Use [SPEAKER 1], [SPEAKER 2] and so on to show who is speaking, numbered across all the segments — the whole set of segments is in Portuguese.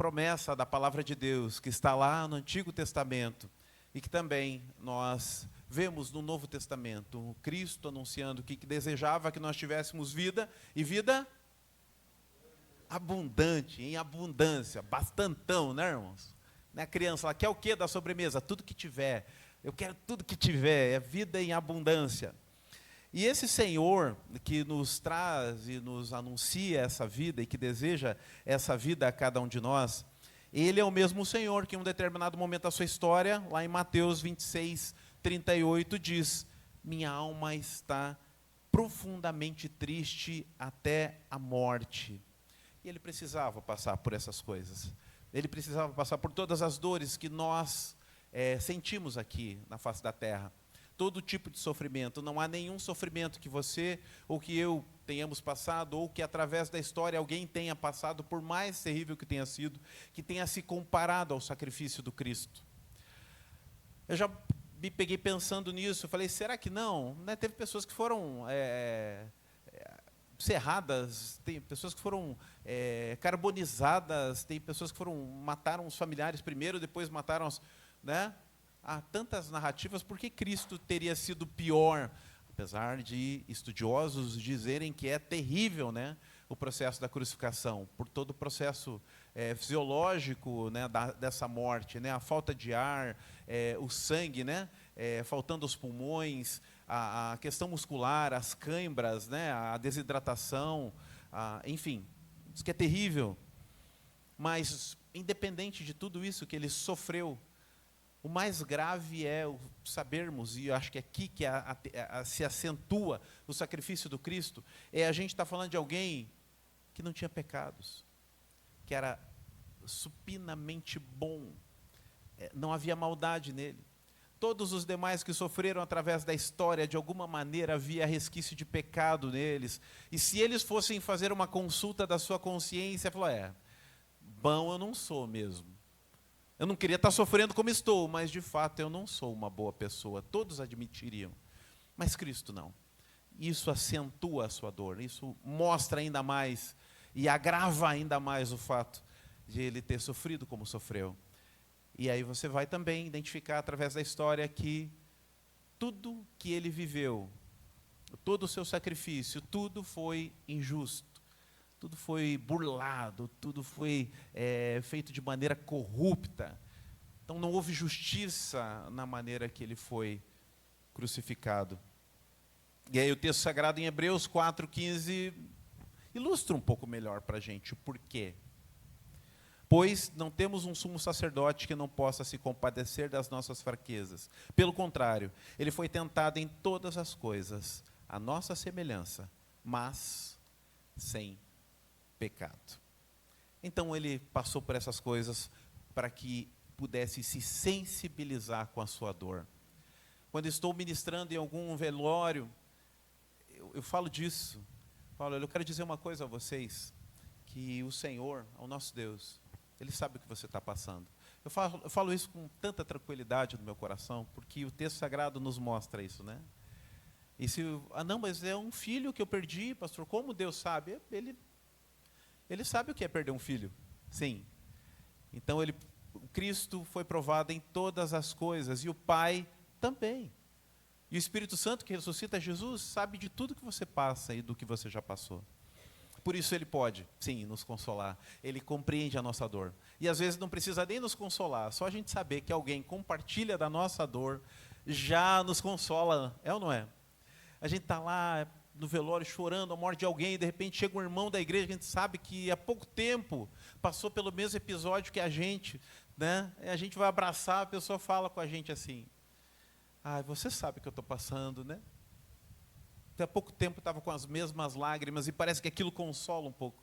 [SPEAKER 1] promessa da palavra de Deus, que está lá no Antigo Testamento, e que também nós vemos no Novo Testamento, o Cristo anunciando que desejava que nós tivéssemos vida, e vida abundante, em abundância, bastantão, né, irmãos? Né, a criança, ela quer o quê da sobremesa? Tudo que tiver. Eu quero tudo que tiver, é vida em abundância. E esse Senhor que nos traz e nos anuncia essa vida e que deseja essa vida a cada um de nós, Ele é o mesmo Senhor que em um determinado momento da sua história, lá em Mateus 26, 38, diz: minha alma está profundamente triste até a morte. E Ele precisava passar por essas coisas. Ele precisava passar por todas as dores que nós sentimos aqui na face da terra. Todo tipo de sofrimento, não há nenhum sofrimento que você ou que eu tenhamos passado, ou que através da história alguém tenha passado, por mais terrível que tenha sido, que tenha se comparado ao sacrifício do Cristo. Eu já me peguei pensando nisso, eu falei, será que não? Né? Teve pessoas que foram cerradas, tem pessoas que foram carbonizadas, tem pessoas que mataram os familiares primeiro, depois mataram os... Né? Há tantas narrativas, por que Cristo teria sido pior? Apesar de estudiosos dizerem que é terrível, né, o processo da crucificação, por todo o processo fisiológico, né, dessa morte, né, a falta de ar, o sangue, né, faltando os pulmões, a questão muscular, as cãibras, né, a desidratação, enfim, isso que é terrível. Mas, independente de tudo isso que ele sofreu, o mais grave é sabermos, e eu acho que é aqui que se acentua o sacrifício do Cristo, a gente está falando de alguém que não tinha pecados, que era supinamente bom, não havia maldade nele. Todos os demais que sofreram através da história, de alguma maneira havia resquício de pecado neles, e se eles fossem fazer uma consulta da sua consciência, falou, bom eu não sou mesmo. Eu não queria estar sofrendo como estou, mas de fato eu não sou uma boa pessoa. Todos admitiriam. Mas Cristo não. Isso acentua a sua dor, isso mostra ainda mais e agrava ainda mais o fato de ele ter sofrido como sofreu. E aí você vai também identificar através da história que tudo que ele viveu, todo o seu sacrifício, tudo foi injusto. Tudo foi burlado, tudo foi feito de maneira corrupta. Então não houve justiça na maneira que ele foi crucificado. E aí o texto sagrado em Hebreus 4,15 ilustra um pouco melhor para a gente o porquê. Pois não temos um sumo sacerdote que não possa se compadecer das nossas fraquezas. Pelo contrário, ele foi tentado em todas as coisas, à nossa semelhança, mas sem pecado. Então ele passou por essas coisas para que pudesse se sensibilizar com a sua dor. Quando estou ministrando em algum velório, eu falo disso. Eu quero dizer uma coisa a vocês, que o Senhor, o nosso Deus, Ele sabe o que você está passando. Eu falo isso com tanta tranquilidade no meu coração, porque o texto sagrado nos mostra isso, né? E se, não, mas é um filho que eu perdi, pastor, como Deus sabe? Ele sabe o que é perder um filho, sim. Então, o Cristo foi provado em todas as coisas, e o Pai também. E o Espírito Santo que ressuscita Jesus sabe de tudo que você passa e do que você já passou. Por isso ele pode, sim, nos consolar. Ele compreende a nossa dor. E às vezes não precisa nem nos consolar, só a gente saber que alguém compartilha da nossa dor, já nos consola, é ou não é? A gente está lá no velório chorando a morte de alguém, e de repente chega um irmão da igreja, que a gente sabe que há pouco tempo passou pelo mesmo episódio que a gente, né? A gente vai abraçar, a pessoa fala com a gente assim, você sabe o que eu estou passando, né? Até há pouco tempo estava com as mesmas lágrimas, e parece que aquilo consola um pouco.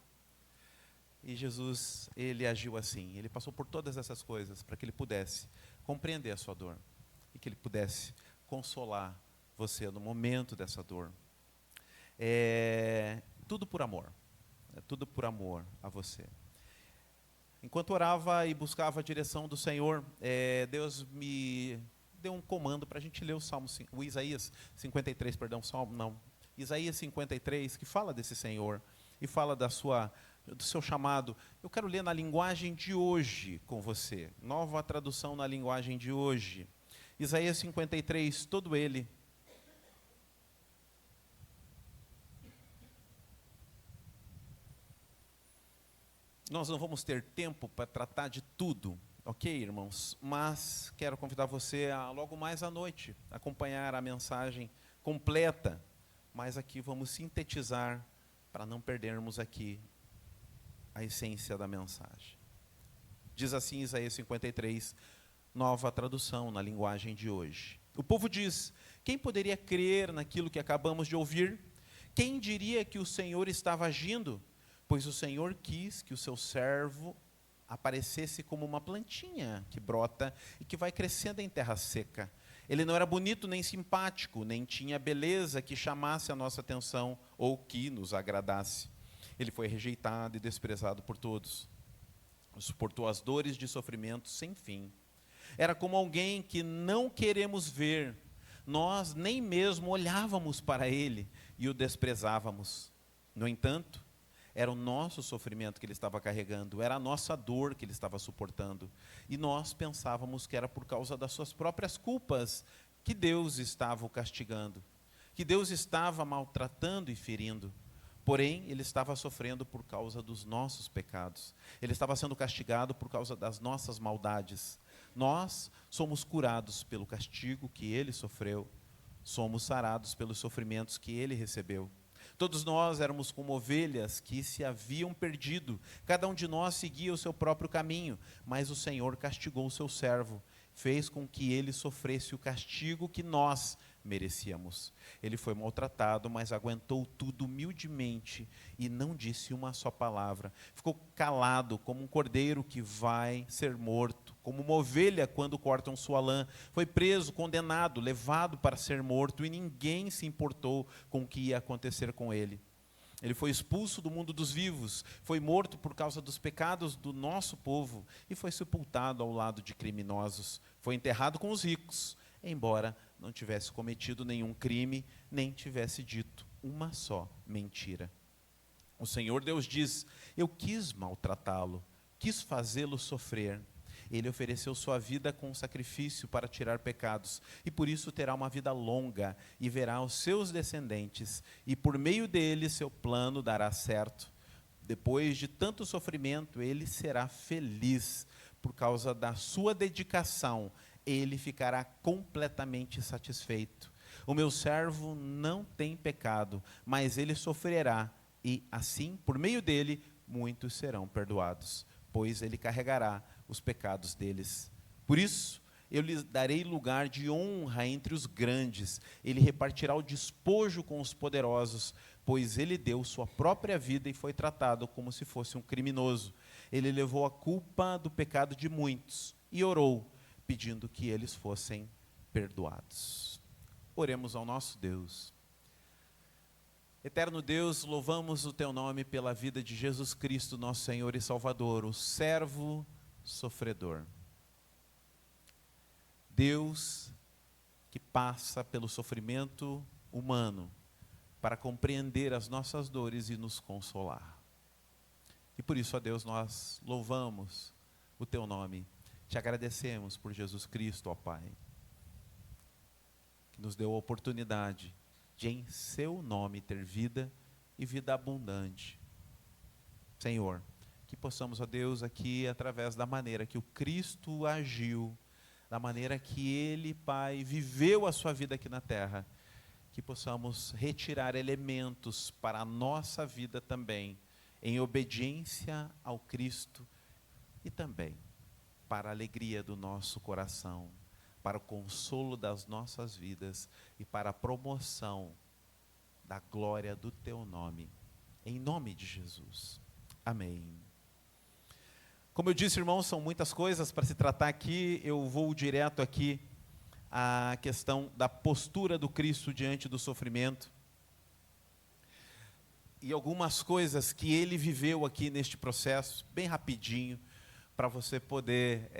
[SPEAKER 1] E Jesus, ele agiu assim, ele passou por todas essas coisas, para que ele pudesse compreender a sua dor, e que ele pudesse consolar você no momento dessa dor. Tudo por amor, tudo por amor a você. Enquanto orava e buscava a direção do Senhor, Deus me deu um comando para a gente ler o Isaías 53, Isaías 53, que fala desse Senhor, e fala da sua do seu chamado, eu quero ler na linguagem de hoje com você. Nova tradução na linguagem de hoje. Isaías 53, todo ele. Nós não vamos ter tempo para tratar de tudo, ok, irmãos? Mas quero convidar você a, logo mais à noite, acompanhar a mensagem completa. Mas aqui vamos sintetizar, para não perdermos aqui a essência da mensagem. Diz assim Isaías 53, nova tradução na linguagem de hoje. O povo diz: quem poderia crer naquilo que acabamos de ouvir? Quem diria que o Senhor estava agindo? Pois o Senhor quis que o seu servo aparecesse como uma plantinha que brota e que vai crescendo em terra seca. Ele não era bonito nem simpático, nem tinha beleza que chamasse a nossa atenção ou que nos agradasse. Ele foi rejeitado e desprezado por todos. Suportou as dores de sofrimento sem fim. Era como alguém que não queremos ver. Nós nem mesmo olhávamos para ele e o desprezávamos. No entanto, era o nosso sofrimento que ele estava carregando, era a nossa dor que ele estava suportando. E nós pensávamos que era por causa das suas próprias culpas que Deus estava o castigando, que Deus estava maltratando e ferindo. Porém, ele estava sofrendo por causa dos nossos pecados. Ele estava sendo castigado por causa das nossas maldades. Nós somos curados pelo castigo que ele sofreu. Somos sarados pelos sofrimentos que ele recebeu. Todos nós éramos como ovelhas que se haviam perdido. Cada um de nós seguia o seu próprio caminho. Mas o Senhor castigou o seu servo. Fez com que ele sofresse o castigo que nós merecíamos. Ele foi maltratado, mas aguentou tudo humildemente e não disse uma só palavra. Ficou calado como um cordeiro que vai ser morto, como uma ovelha quando cortam sua lã. Foi preso, condenado, levado para ser morto e ninguém se importou com o que ia acontecer com ele. Ele foi expulso do mundo dos vivos, foi morto por causa dos pecados do nosso povo e foi sepultado ao lado de criminosos. Foi enterrado com os ricos, embora não tivesse cometido nenhum crime, nem tivesse dito uma só mentira. O Senhor Deus diz: eu quis maltratá-lo, quis fazê-lo sofrer. Ele ofereceu sua vida com sacrifício para tirar pecados, e por isso terá uma vida longa, e verá os seus descendentes, e por meio deles seu plano dará certo. Depois de tanto sofrimento, ele será feliz. Por causa da sua dedicação, ele ficará completamente satisfeito. O meu servo não tem pecado, mas ele sofrerá, e assim, por meio dele, muitos serão perdoados, pois ele carregará os pecados deles. Por isso, eu lhe darei lugar de honra entre os grandes. Ele repartirá o despojo com os poderosos, pois ele deu sua própria vida e foi tratado como se fosse um criminoso. Ele levou a culpa do pecado de muitos e orou, pedindo que eles fossem perdoados. Oremos ao nosso Deus. Eterno Deus, louvamos o teu nome pela vida de Jesus Cristo, nosso Senhor e Salvador, o servo sofredor. Deus que passa pelo sofrimento humano para compreender as nossas dores e nos consolar. E por isso, ó Deus, nós louvamos o teu nome. Te agradecemos por Jesus Cristo, ó Pai, que nos deu a oportunidade de em seu nome ter vida e vida abundante. Senhor, que possamos, ó Deus, aqui através da maneira que o Cristo agiu, da maneira que Ele, Pai, viveu a sua vida aqui na terra, que possamos retirar elementos para a nossa vida também, em obediência ao Cristo e também para a alegria do nosso coração, para o consolo das nossas vidas e para a promoção da glória do teu nome. Em nome de Jesus. Amém. Como eu disse, irmãos, são muitas coisas para se tratar aqui. Eu vou direto aqui à questão da postura do Cristo diante do sofrimento. E algumas coisas que ele viveu aqui neste processo, bem rapidinho, para você poder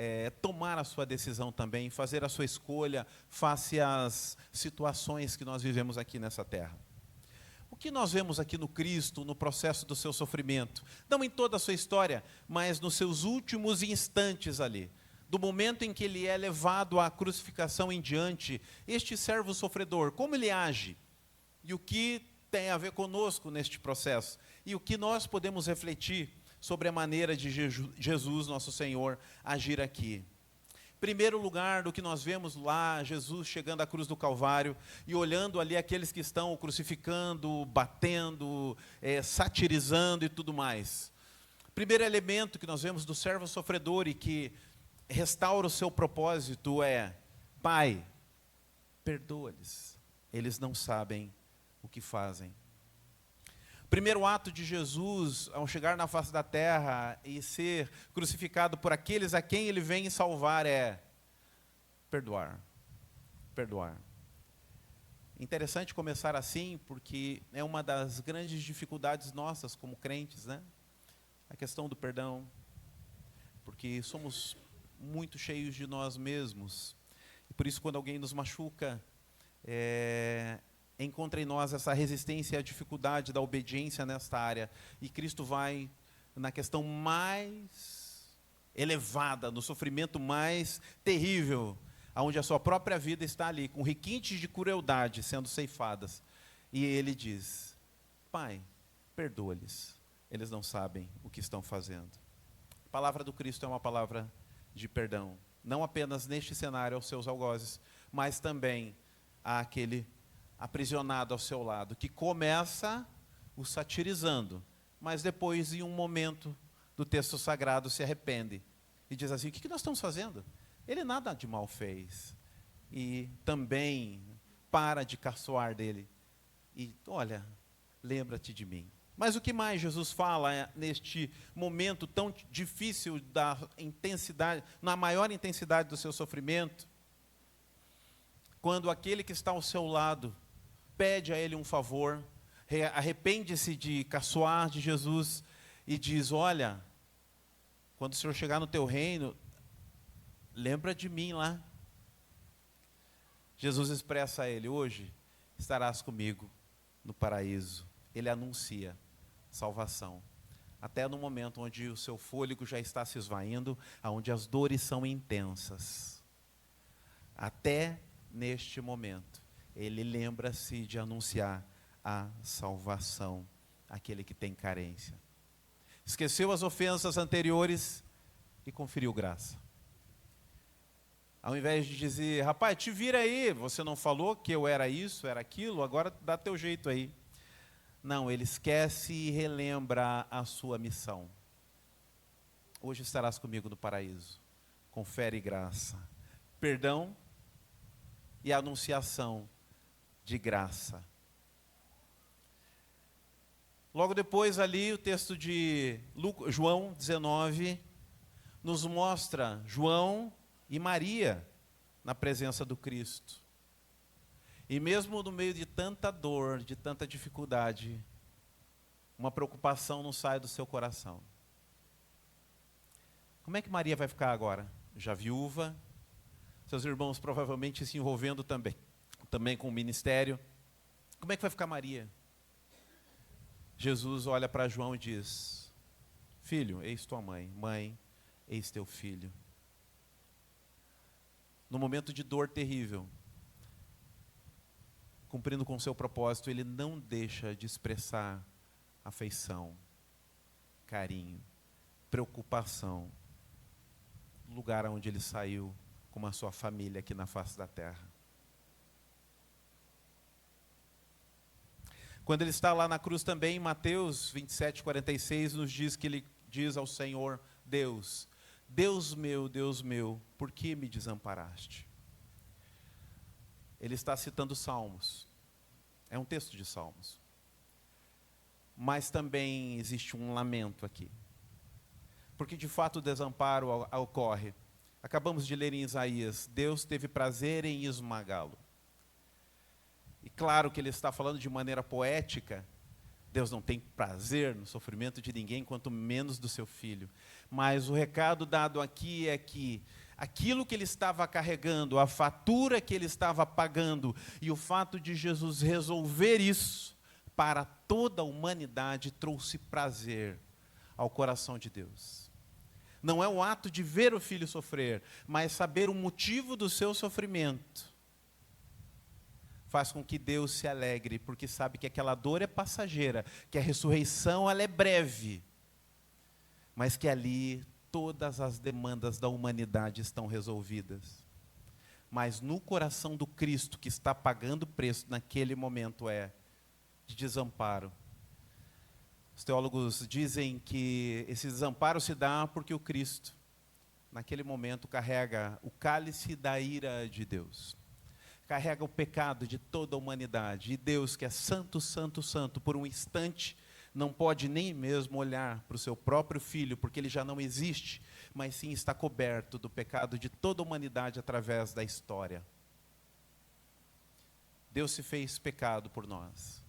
[SPEAKER 1] tomar a sua decisão também, fazer a sua escolha face às situações que nós vivemos aqui nessa terra. O que nós vemos aqui no Cristo, no processo do seu sofrimento? Não em toda a sua história, mas nos seus últimos instantes ali. Do momento em que ele é levado à crucificação em diante, este servo sofredor, como ele age? E o que tem a ver conosco neste processo? E o que nós podemos refletir sobre a maneira de Jesus, nosso Senhor, agir aqui? Primeiro lugar, do que nós vemos lá, Jesus chegando à cruz do Calvário e olhando ali aqueles que estão crucificando, batendo, satirizando e tudo mais. Primeiro elemento que nós vemos do servo sofredor e que restaura o seu propósito é: Pai, perdoa-lhes, eles não sabem o que fazem. Primeiro ato de Jesus, ao chegar na face da terra e ser crucificado por aqueles a quem ele vem salvar, é perdoar. Perdoar. Interessante começar assim, porque é uma das grandes dificuldades nossas como crentes, né? A questão do perdão, porque somos muito cheios de nós mesmos, e por isso quando alguém nos machuca, encontra em nós essa resistência e a dificuldade da obediência nesta área, e Cristo vai na questão mais elevada, no sofrimento mais terrível, onde a sua própria vida está ali, com requintes de crueldade sendo ceifadas, e ele diz: Pai, perdoa-lhes, eles não sabem o que estão fazendo. A palavra do Cristo é uma palavra de perdão, não apenas neste cenário aos seus algozes, mas também àquele aprisionado ao seu lado, que começa o satirizando, mas depois, em um momento do texto sagrado, se arrepende e diz assim: o que nós estamos fazendo? Ele nada de mal fez. E também para de caçoar dele e: olha, lembra-te de mim. Mas o que mais Jesus fala neste momento tão difícil da intensidade, na maior intensidade do seu sofrimento? Quando aquele que está ao seu lado pede a ele um favor, arrepende-se de caçoar de Jesus e diz: olha, quando o Senhor chegar no teu reino, lembra de mim lá. Jesus expressa a ele: hoje estarás comigo no paraíso. Ele anuncia salvação, até no momento onde o seu fôlego já está se esvaindo, onde as dores são intensas. Até neste momento, ele lembra-se de anunciar a salvação àquele que tem carência. Esqueceu as ofensas anteriores e conferiu graça. Ao invés de dizer: rapaz, te vira aí, você não falou que eu era isso, era aquilo, agora dá teu jeito aí. Não, ele esquece e relembra a sua missão. Hoje estarás comigo no paraíso. Confere graça, perdão e anunciação de graça. Logo depois ali, o texto de João 19 nos mostra João e Maria na presença do Cristo. E mesmo no meio de tanta dor, de tanta dificuldade, uma preocupação não sai do seu coração. Como é que Maria vai ficar agora? Já viúva, seus irmãos provavelmente se envolvendo também com o ministério. Como é que vai ficar Maria? Jesus olha para João e diz: filho, eis tua mãe. Mãe, eis teu filho. No momento de dor terrível, cumprindo com o seu propósito, ele não deixa de expressar afeição, carinho, preocupação, no lugar onde ele saiu com a sua família aqui na face da terra. Quando ele está lá na cruz também, em Mateus 27:46, nos diz que ele diz ao Senhor Deus: Deus meu, por que me desamparaste? Ele está citando Salmos, é um texto de Salmos, mas também existe um lamento aqui, porque de fato o desamparo ocorre. Acabamos de ler em Isaías: Deus teve prazer em esmagá-lo. E claro que ele está falando de maneira poética. Deus não tem prazer no sofrimento de ninguém, quanto menos do seu filho. Mas o recado dado aqui é que aquilo que ele estava carregando, a fatura que ele estava pagando, e o fato de Jesus resolver isso, para toda a humanidade trouxe prazer ao coração de Deus. Não é o ato de ver o filho sofrer, mas saber o motivo do seu sofrimento. Faz com que Deus se alegre, porque sabe que aquela dor é passageira, que a ressurreição ela é breve, mas que ali todas as demandas da humanidade estão resolvidas. Mas no coração do Cristo, que está pagando o preço naquele momento, é de desamparo. Os teólogos dizem que esse desamparo se dá porque o Cristo, naquele momento, carrega o cálice da ira de Deus. Carrega o pecado de toda a humanidade. E Deus, que é santo, santo, santo, por um instante, não pode nem mesmo olhar para o seu próprio filho, porque ele já não existe, mas sim está coberto do pecado de toda a humanidade através da história. Deus se fez pecado por nós.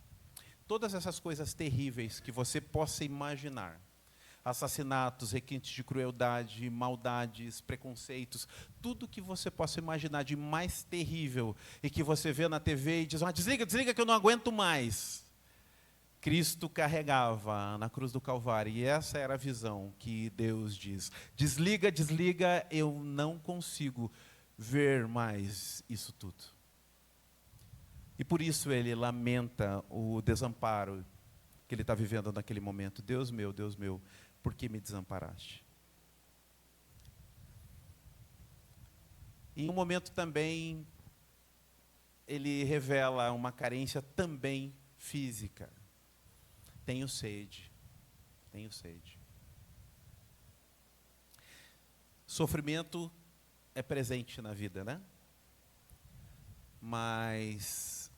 [SPEAKER 1] Todas essas coisas terríveis que você possa imaginar, assassinatos, requintes de crueldade, maldades, preconceitos, tudo que você possa imaginar de mais terrível e que você vê na TV e diz, desliga, desliga que eu não aguento mais. Cristo carregava na cruz do Calvário, e essa era a visão que Deus diz, desliga, desliga, eu não consigo ver mais isso tudo. E por isso ele lamenta o desamparo que ele está vivendo naquele momento. Deus meu, por que me desamparaste? E em um momento também, ele revela uma carência também física. Tenho sede, tenho sede. Sofrimento é presente na vida, né? Mas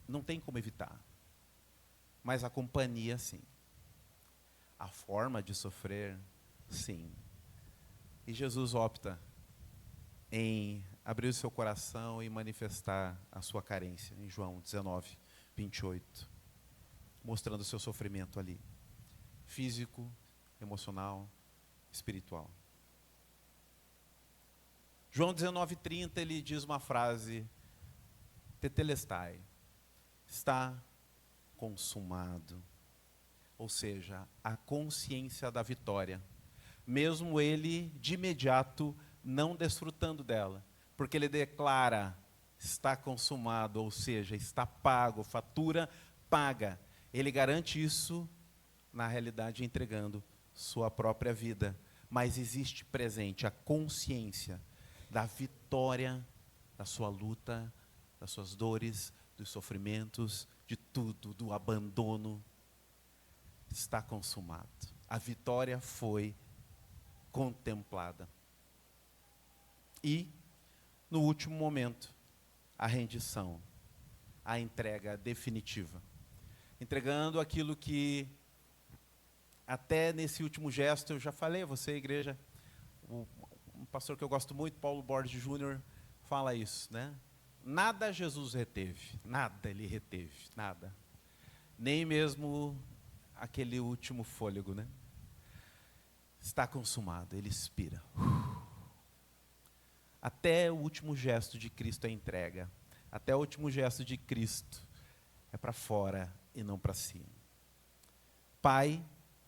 [SPEAKER 1] não tem como evitar. Mas a companhia, sim. A forma de sofrer, sim. E Jesus opta em abrir o seu coração e manifestar a sua carência, em João 19, 28. Mostrando o seu sofrimento ali. Físico, emocional, espiritual. João 19, 30, ele diz uma frase, tetelestai, está consumado. Ou seja, a consciência da vitória. Mesmo ele, de imediato, não desfrutando dela. Porque ele declara, está consumado, ou seja, está pago, fatura paga. Ele garante isso, na realidade, entregando sua própria vida. Mas existe presente a consciência da vitória, da sua luta, das suas dores, dos sofrimentos, de tudo, do abandono. Está consumado. A vitória foi contemplada. E, no último momento, a rendição, a entrega definitiva. Entregando aquilo que, até nesse último gesto, eu já falei a você, igreja, um pastor que eu gosto muito, Paulo Borges Jr., fala isso, né? Nada Jesus reteve, nada ele reteve, nada. Nem mesmo aquele último fôlego, né? Está consumado, ele expira. Até o último gesto de Cristo é entrega. Até o último gesto de Cristo é para fora e não para cima. Pai,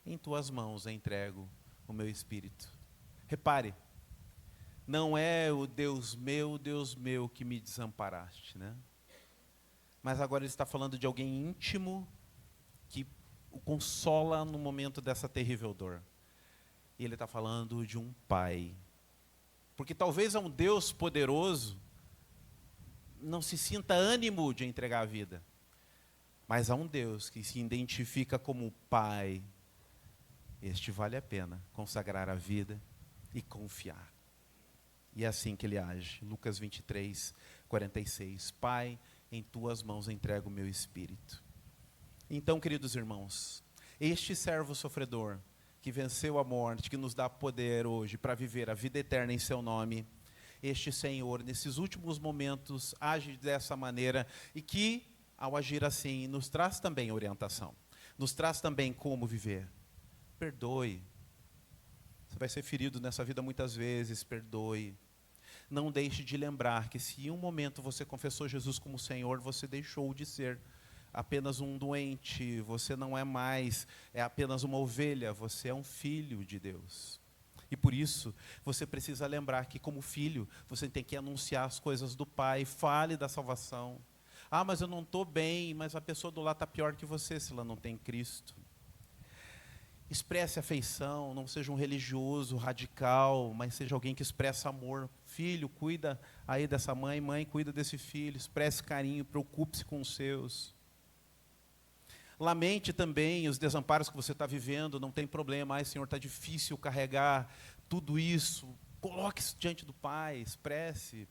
[SPEAKER 1] em tuas mãos eu entrego o meu espírito. Repare, não é o Deus meu que me desamparaste, né? Mas agora ele está falando de alguém íntimo que o consola no momento dessa terrível dor. E ele está falando de um pai. Porque talvez a um Deus poderoso não se sinta ânimo de entregar a vida. Mas há um Deus que se identifica como pai. Este vale a pena consagrar a vida e confiar. E é assim que ele age. Lucas 23, 46. Pai, em tuas mãos entrego o meu espírito. Então, queridos irmãos, este servo sofredor, que venceu a morte, que nos dá poder hoje para viver a vida eterna em seu nome, este Senhor, nesses últimos momentos, age dessa maneira e que, ao agir assim, nos traz também orientação. Nos traz também como viver. Perdoe. Você vai ser ferido nessa vida muitas vezes, perdoe. Não deixe de lembrar que se em um momento você confessou Jesus como Senhor, você deixou de ser apenas um doente, você não é mais apenas uma ovelha, você é um filho de Deus. E por isso, você precisa lembrar que, como filho, você tem que anunciar as coisas do Pai. Fale da salvação. Ah, mas eu não estou bem, mas a pessoa do lado está pior que você, se ela não tem Cristo. Expresse afeição, não seja um religioso radical, mas seja alguém que expressa amor. Filho, cuida aí dessa mãe, mãe, cuida desse filho, expresse carinho, preocupe-se com os seus. Lamente também os desamparos que você está vivendo, não tem problema. Ai, Senhor, está difícil carregar tudo isso. Coloque-se diante do Pai, expresse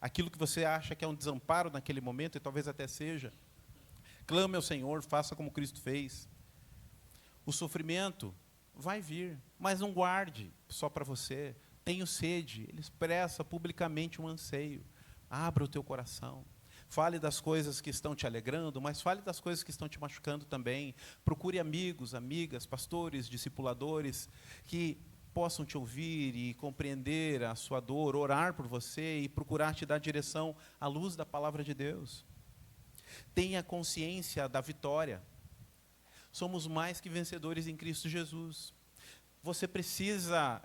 [SPEAKER 1] aquilo que você acha que é um desamparo naquele momento, e talvez até seja. Clame ao Senhor, faça como Cristo fez. O sofrimento vai vir, mas não guarde só para você. Tenho sede, ele expressa publicamente um anseio. Abra o teu coração. Fale das coisas que estão te alegrando, mas fale das coisas que estão te machucando também. Procure amigos, amigas, pastores, discipuladores, que possam te ouvir e compreender a sua dor, orar por você e procurar te dar direção à luz da palavra de Deus. Tenha consciência da vitória. Somos mais que vencedores em Cristo Jesus. Você precisa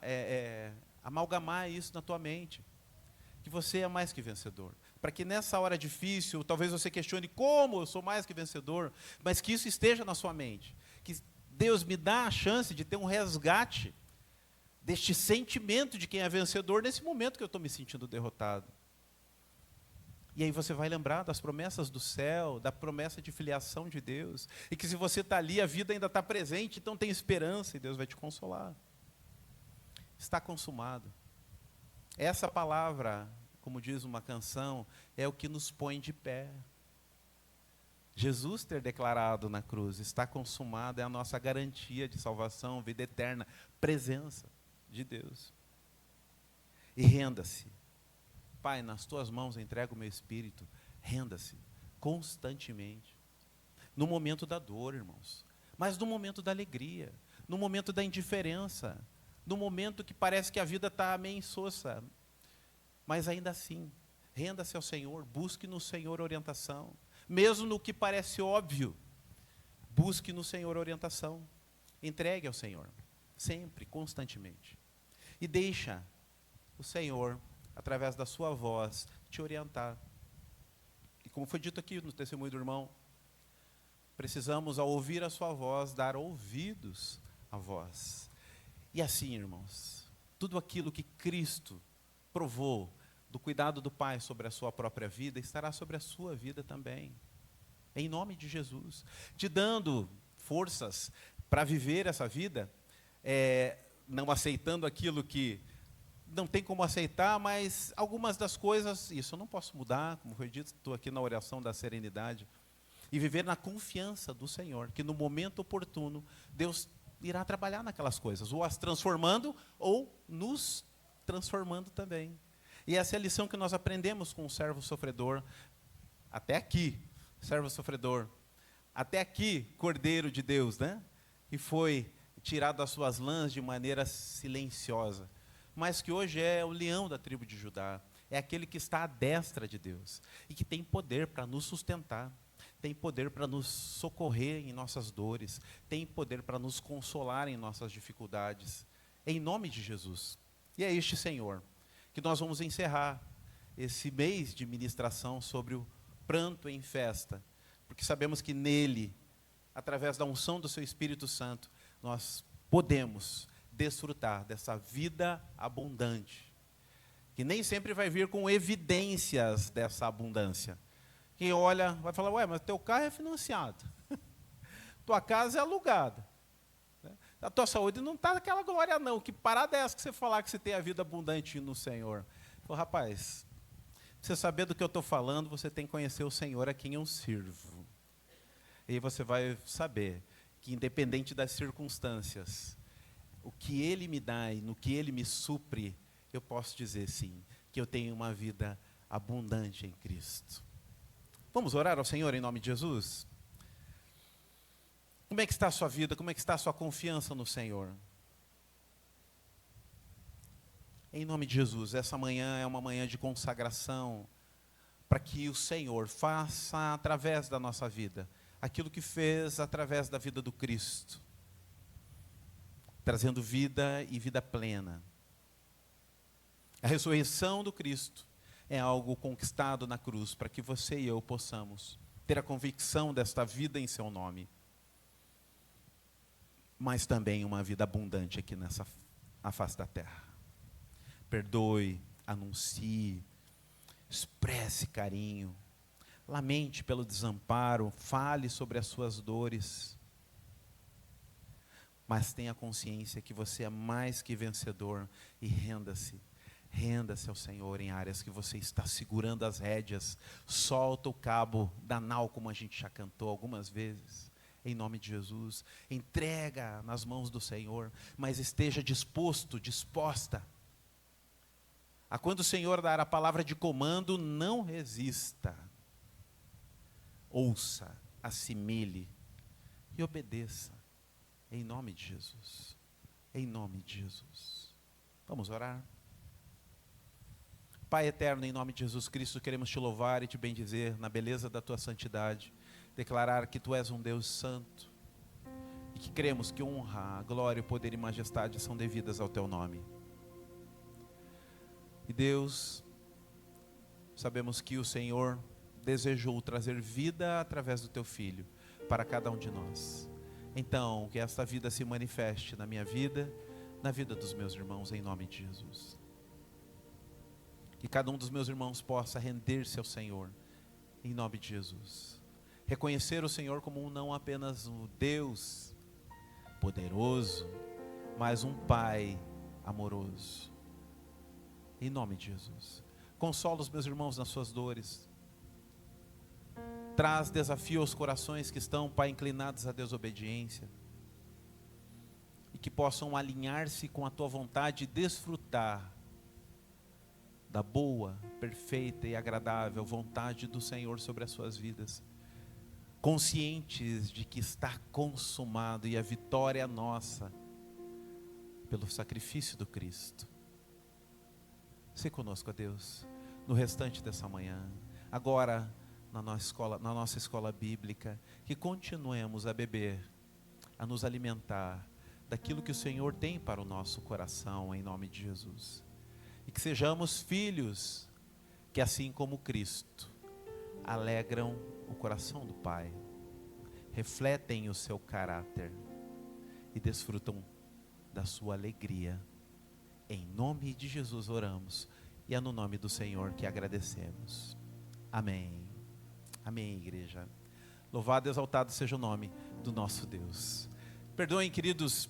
[SPEAKER 1] amalgamar isso na tua mente, que você é mais que vencedor. Para que nessa hora difícil, talvez você questione como eu sou mais que vencedor, mas que isso esteja na sua mente. Que Deus me dá a chance de ter um resgate deste sentimento de quem é vencedor nesse momento que eu estou me sentindo derrotado. E aí você vai lembrar das promessas do céu, da promessa de filiação de Deus, e que se você está ali, a vida ainda está presente, então tem esperança e Deus vai te consolar. Está consumado. Essa palavra, como diz uma canção, é o que nos põe de pé. Jesus ter declarado na cruz, está consumado, é a nossa garantia de salvação, vida eterna, presença de Deus. E renda-se. Pai, nas tuas mãos entrego o meu espírito. Renda-se constantemente. No momento da dor, irmãos. Mas no momento da alegria. No momento da indiferença. No momento que parece que a vida está meio insossa. Mas ainda assim, renda-se ao Senhor. Busque no Senhor orientação. Mesmo no que parece óbvio. Busque no Senhor orientação. Entregue ao Senhor. Sempre, constantemente. E deixa o Senhor, através da sua voz, te orientar. E como foi dito aqui no testemunho do irmão, precisamos, ao ouvir a sua voz, dar ouvidos à voz. E assim, irmãos, tudo aquilo que Cristo provou do cuidado do Pai sobre a sua própria vida, estará sobre a sua vida também. Em nome de Jesus. Te dando forças para viver essa vida, não aceitando aquilo que não tem como aceitar, mas algumas das coisas, isso eu não posso mudar, como foi dito, estou aqui na oração da serenidade, e viver na confiança do Senhor, que no momento oportuno, Deus irá trabalhar naquelas coisas, ou as transformando, ou nos transformando também. E essa é a lição que nós aprendemos com o servo sofredor, até aqui, servo sofredor, até aqui, Cordeiro de Deus, né? E foi tirado das suas lãs de maneira silenciosa, mas que hoje é o leão da tribo de Judá, é aquele que está à destra de Deus, e que tem poder para nos sustentar, tem poder para nos socorrer em nossas dores, tem poder para nos consolar em nossas dificuldades, em nome de Jesus. E é este Senhor que nós vamos encerrar esse mês de ministração sobre o pranto em festa, porque sabemos que nele, através da unção do seu Espírito Santo, nós podemos desfrutar dessa vida abundante, que nem sempre vai vir com evidências dessa abundância. Quem olha vai falar, ué, mas teu carro é financiado, tua casa é alugada, né? A tua saúde não está naquela glória não, que parada é essa que você falar que você tem a vida abundante no Senhor? Falei, rapaz, pra você saber do que eu estou falando, você tem que conhecer o Senhor a quem eu sirvo. E aí você vai saber que independente das circunstâncias, o que Ele me dá e no que Ele me supre, eu posso dizer sim, que eu tenho uma vida abundante em Cristo. Vamos orar ao Senhor em nome de Jesus? Como é que está a sua vida? Como é que está a sua confiança no Senhor? Em nome de Jesus, essa manhã é uma manhã de consagração, para que o Senhor faça através da nossa vida aquilo que fez através da vida do Cristo, trazendo vida e vida plena. A ressurreição do Cristo é algo conquistado na cruz para que você e eu possamos ter a convicção desta vida em seu nome, mas também uma vida abundante aqui nessa a face da terra. Perdoe, anuncie, expresse carinho, lamente pelo desamparo, fale sobre as suas dores, mas tenha consciência que você é mais que vencedor e renda-se ao Senhor em áreas que você está segurando as rédeas. Solta o cabo da nau, como a gente já cantou algumas vezes, em nome de Jesus. Entrega nas mãos do Senhor, mas esteja disposta a, quando o Senhor dar a palavra de comando, não resista. Ouça, assimile e obedeça, em nome de Jesus. Em nome de Jesus. Vamos orar? Pai eterno, em nome de Jesus Cristo, queremos te louvar e te bendizer na beleza da tua santidade, declarar que tu és um Deus santo e que cremos que honra, glória, poder e majestade são devidas ao teu nome. E Deus, sabemos que o Senhor desejou trazer vida através do teu Filho para cada um de nós. Então, que esta vida se manifeste na minha vida, na vida dos meus irmãos, em nome de Jesus. Que cada um dos meus irmãos possa render-se ao Senhor, em nome de Jesus. Reconhecer o Senhor como não apenas um Deus poderoso, mas um Pai amoroso, em nome de Jesus. Consola os meus irmãos nas suas dores. Traz desafio aos corações que estão, Pai, inclinados à desobediência, e que possam alinhar-se com a tua vontade e desfrutar da boa, perfeita e agradável vontade do Senhor sobre as suas vidas, conscientes de que está consumado e a vitória é nossa pelo sacrifício do Cristo. Se conosco, ó Deus, no restante dessa manhã, agora na nossa escola bíblica, que continuemos a beber, a nos alimentar daquilo que o Senhor tem para o nosso coração, em nome de Jesus. E que sejamos filhos que, assim como Cristo, alegram o coração do Pai, refletem o seu caráter e desfrutam da sua alegria. Em nome de Jesus oramos, e é no nome do Senhor que agradecemos. Amém. Amém, igreja. Louvado e exaltado seja o nome do nosso Deus. Perdoem, queridos,